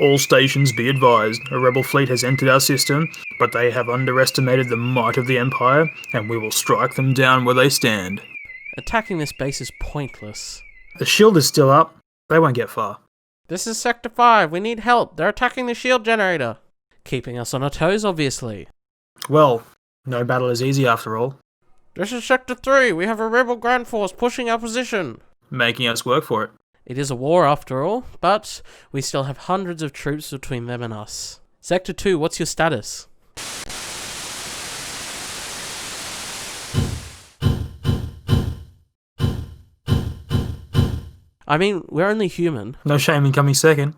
All stations be advised, a rebel fleet has entered our system, but they have underestimated the might of the Empire, and we will strike them down where they stand. Attacking this base is pointless. The shield is still up. They won't get far. This is Sector 5. We need help. They're attacking the shield generator. Keeping us on our toes, obviously. Well, no battle is easy after all. This is Sector 3. We have a rebel ground force pushing our position. Making us work for it. It is a war after all, but we still have hundreds of troops between them and us. Sector 2, what's your status? I mean, we're only human. No shame in coming second.